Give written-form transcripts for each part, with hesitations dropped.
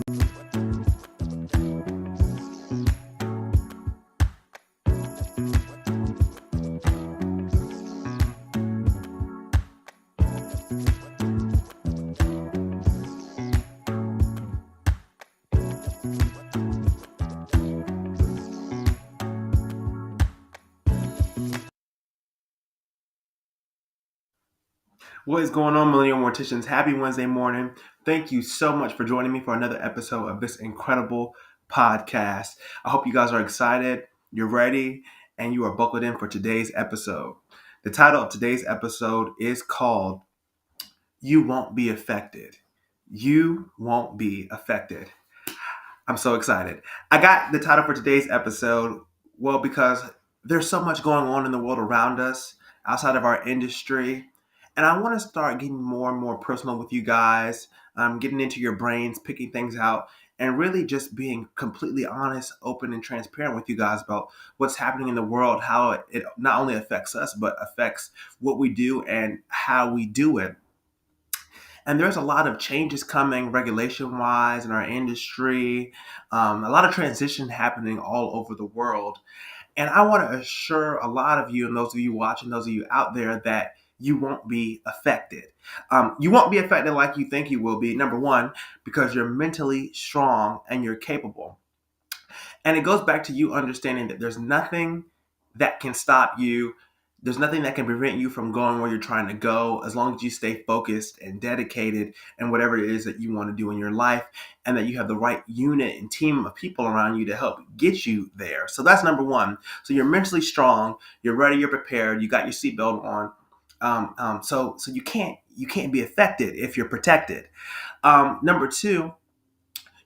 What is going on, Millennial Morticians? Happy Wednesday morning. Thank you so much for joining me for another episode of this incredible podcast. I hope you guys are excited, you're ready, and you are buckled in for today's episode. The title of today's episode is called You Won't Be Affected. You Won't Be Affected. I'm so excited. I got the title for today's episode, well, because there's so much going on in the world around us, outside of our industry. And I want to start getting more and more personal with you guys, getting into your brains, picking things out, and really just being completely honest, open, and transparent with you guys about what's happening in the world, how it not only affects us, but affects what we do and how we do it. And there's a lot of changes coming regulation wise in our industry, a lot of transition happening all over the world. And I want to assure a lot of you and those of you watching, those of you out there, that you won't be affected. You won't be affected like you think you will be, number one, because you're mentally strong and you're capable. And it goes back to you understanding that there's nothing that can stop you. There's nothing that can prevent you from going where you're trying to go as long as you stay focused and dedicated in whatever it is that you want to do in your life, and that you have the right unit and team of people around you to help get you there. So that's number one. So you're mentally strong, you're ready, you're prepared, you got your seatbelt on. So you can't be affected if you're protected. Number two,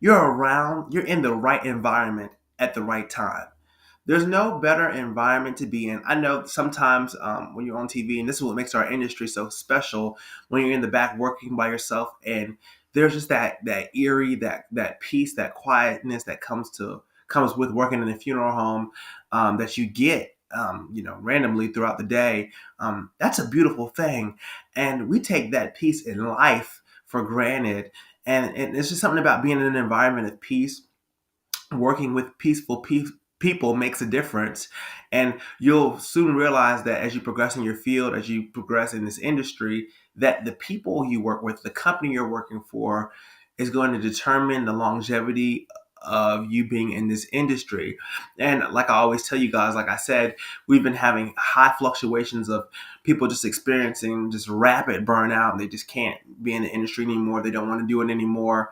you're in the right environment at the right time. There's no better environment to be in. I know sometimes when you're on TV, and this is what makes our industry so special, when you're in the back working by yourself, and there's just that eerie, that peace, that quietness that comes with working in a funeral home, that you get randomly throughout the day. That's a beautiful thing, and we take that peace in life for granted. And it's just something about being in an environment of peace, working with peaceful people makes a difference. And you'll soon realize that as you progress in your field, as you progress in this industry, that the people you work with, the company you're working for, is going to determine the longevity of you being in this industry. And like I always tell you guys, like I said, we've been having high fluctuations of people just experiencing just rapid burnout. They just can't be in the industry anymore. They don't want to do it anymore,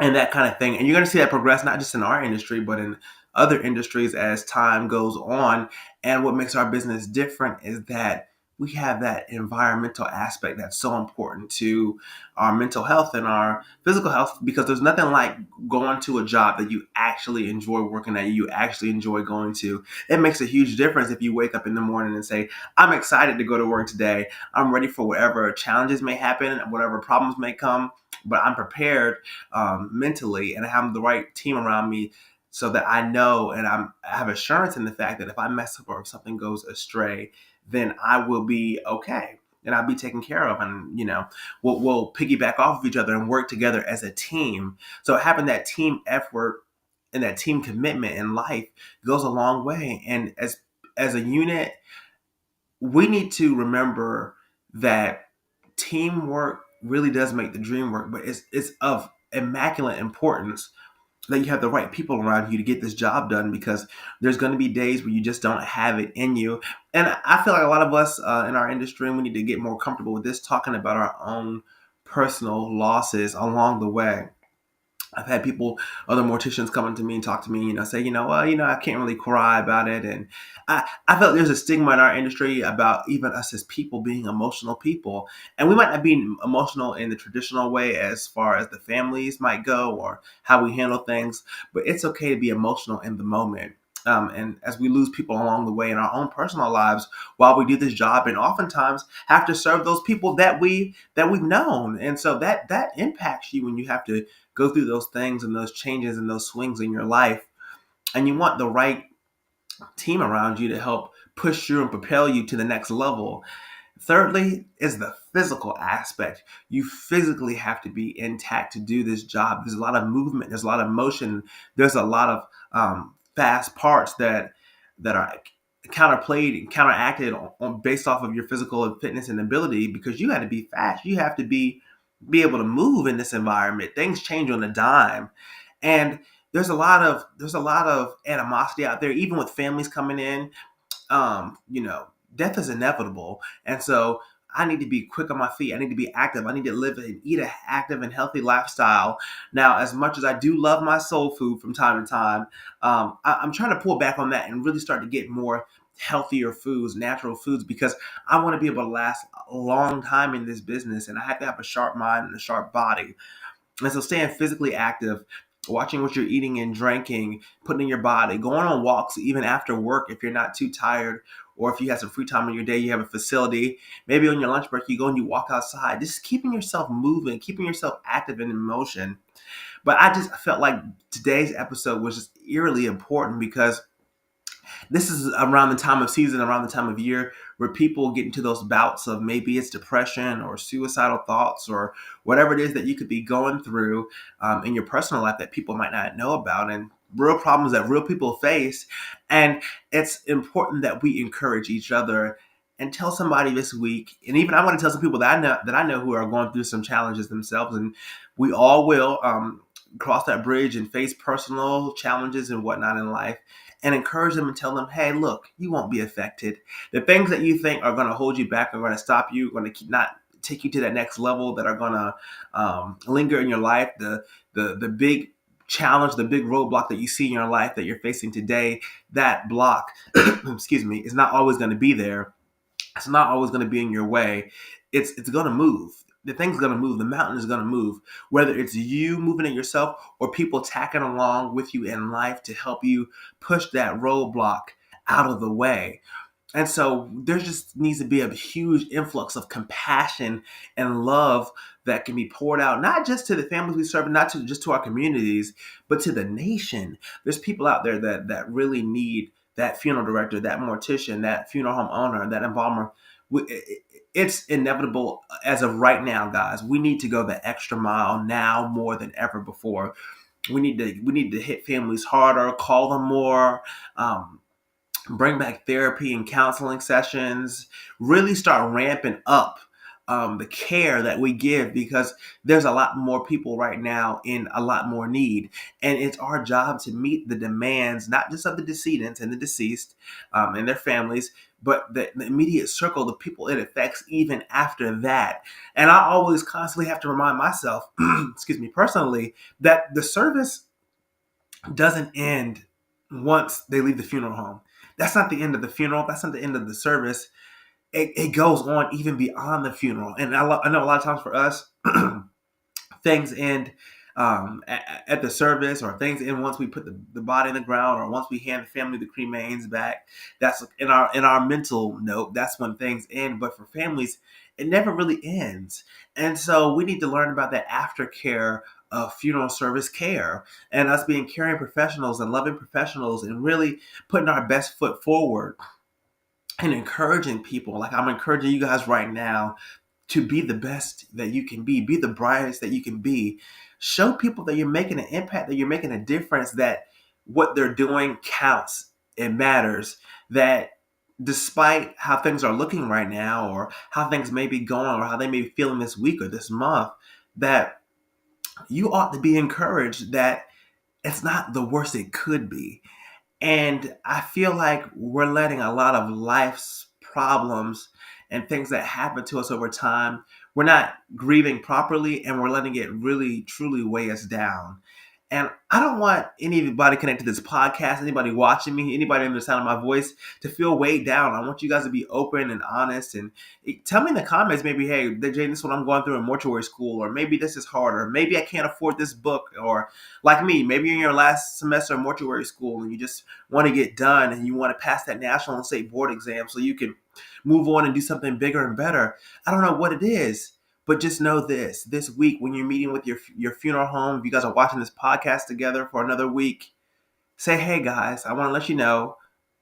and that kind of thing. And you're going to see that progress not just in our industry, but in other industries as time goes on. And what makes our business different is that we have that environmental aspect that's so important to our mental health and our physical health, because there's nothing like going to a job that you actually enjoy working at, you actually enjoy going to. It makes a huge difference if you wake up in the morning and say, I'm excited to go to work today. I'm ready for whatever challenges may happen, whatever problems may come, but I'm prepared mentally, and I have the right team around me, so that I know and I have assurance in the fact that if I mess up or if something goes astray, then I will be okay and I'll be taken care of. And, we'll piggyback off of each other and work together as a team. So having that team effort and that team commitment in life goes a long way. And as a unit, we need to remember that teamwork really does make the dream work, but it's of immaculate importance that you have the right people around you to get this job done, because there's going to be days where you just don't have it in you. And I feel like a lot of us in our industry, we need to get more comfortable with this, talking about our own personal losses along the way. I've had people, other morticians, coming to me and talk to me, say, I can't really cry about it. And I felt there's a stigma in our industry about even us as people being emotional people. And we might not be emotional in the traditional way as far as the families might go or how we handle things, but it's okay to be emotional in the moment. And as we lose people along the way in our own personal lives while we do this job, and oftentimes have to serve those people that we've known. And so that impacts you when you have to go through those things and those changes and those swings in your life. And you want the right team around you to help push you and propel you to the next level. Thirdly is the physical aspect. You physically have to be intact to do this job. There's a lot of movement. There's a lot of motion. There's a lot of fast parts that are counterplayed and counteracted based off of your physical fitness and ability, because you got to be fast. You have to be able to move in this environment. Things change on a dime, and there's a lot of animosity out there, even with families coming in. You know, death is inevitable. And so I need to be quick on my feet. I need to be active. I need to live and eat an active and healthy lifestyle. Now, as much as I do love my soul food from time to time, I'm trying to pull back on that and really start to get more healthier foods, natural foods, because I want to be able to last a long time in this business, and I have to have a sharp mind and a sharp body. And so staying physically active, watching what you're eating and drinking, putting in your body, going on walks even after work if you're not too tired, or if you have some free time in your day, you have a facility. Maybe on your lunch break, you go and you walk outside. Just keeping yourself moving, keeping yourself active and in motion. But I just felt like today's episode was just eerily important, because this is around the time of season, around the time of year where people get into those bouts of, maybe it's depression or suicidal thoughts or whatever it is that you could be going through in your personal life that people might not know about, and real problems that real people face. And it's important that we encourage each other and tell somebody this week. And even I want to tell some people that I know who are going through some challenges themselves, and we all will cross that bridge and face personal challenges and whatnot in life, and encourage them and tell them, hey, look, you won't be affected. The things that you think are going to hold you back, are going to stop you, going to keep not take you to that next level, that are going to linger in your life. The big challenge, the big roadblock that you see in your life that you're facing today, that block, excuse me, is not always going to be there. It's not always going to be in your way. It's going to move. The thing's going to move. The mountain is going to move. Whether it's you moving it yourself or people tacking along with you in life to help you push that roadblock out of the way. And so there just needs to be a huge influx of compassion and love that can be poured out, not just to the families we serve, not to just to our communities, but to the nation. There's people out there that really need that funeral director, that mortician, that funeral home owner, that embalmer. It's inevitable as of right now, guys. We need to go the extra mile now more than ever before. We need to hit families harder, call them more. Bring back therapy and counseling sessions, really start ramping up the care that we give, because there's a lot more people right now in a lot more need. And it's our job to meet the demands, not just of the decedents and the deceased and their families, but the immediate circle, the people it affects even after that. And I always constantly have to remind myself, excuse me, personally, that the service doesn't end once they leave the funeral home. That's not the end of the funeral. That's not the end of the service. It goes on even beyond the funeral. And I know a lot of times for us, things end at the service, or things end once we put the body in the ground, or once we hand the family the cremains back. That's in our mental note. That's when things end. But for families, it never really ends. And so we need to learn about that aftercare of funeral service care, and us being caring professionals and loving professionals, and really putting our best foot forward and encouraging people. Like I'm encouraging you guys right now to be the best that you can be the brightest that you can be. Show people that you're making an impact, that you're making a difference, that what they're doing counts, it matters, that despite how things are looking right now, or how things may be going, or how they may be feeling this week or this month, that you ought to be encouraged that it's not the worst it could be. And I feel like we're letting a lot of life's problems and things that happen to us over time, we're not grieving properly, and we're letting it really, truly weigh us down. And I don't want anybody connected to this podcast, anybody watching me, anybody under the sound of my voice to feel weighed down. I want you guys to be open and honest, and tell me in the comments, maybe, hey, Jane, this is what I'm going through in mortuary school, or maybe this is hard, or maybe I can't afford this book, or like me, maybe you're in your last semester of mortuary school and you just want to get done, and you want to pass that national and state board exam so you can move on and do something bigger and better. I don't know what it is. But just know this week, when you're meeting with your funeral home, if you guys are watching this podcast together for another week, say, hey guys, I want to let you know,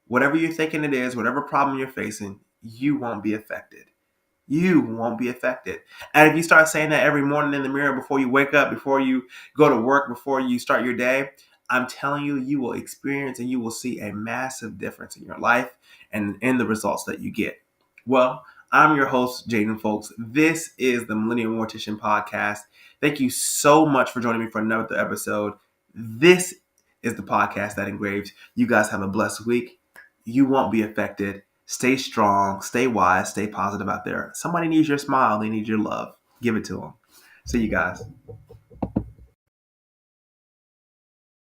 whatever you're thinking it is, whatever problem you're facing, you won't be affected. you won't be affected. And if you start saying that every morning in the mirror before you wake up, before you go to work, before you start your day, I'm telling you, you will experience and you will see a massive difference in your life and in the results that you get. Well, I'm your host, Jaden Folks. This is the Millennial Mortician podcast. Thank you so much for joining me for another episode. This is the podcast that engraves. You guys have a blessed week. You won't be affected. Stay strong, stay wise, stay positive out there. Somebody needs your smile. They need your love. Give it to them. See you guys.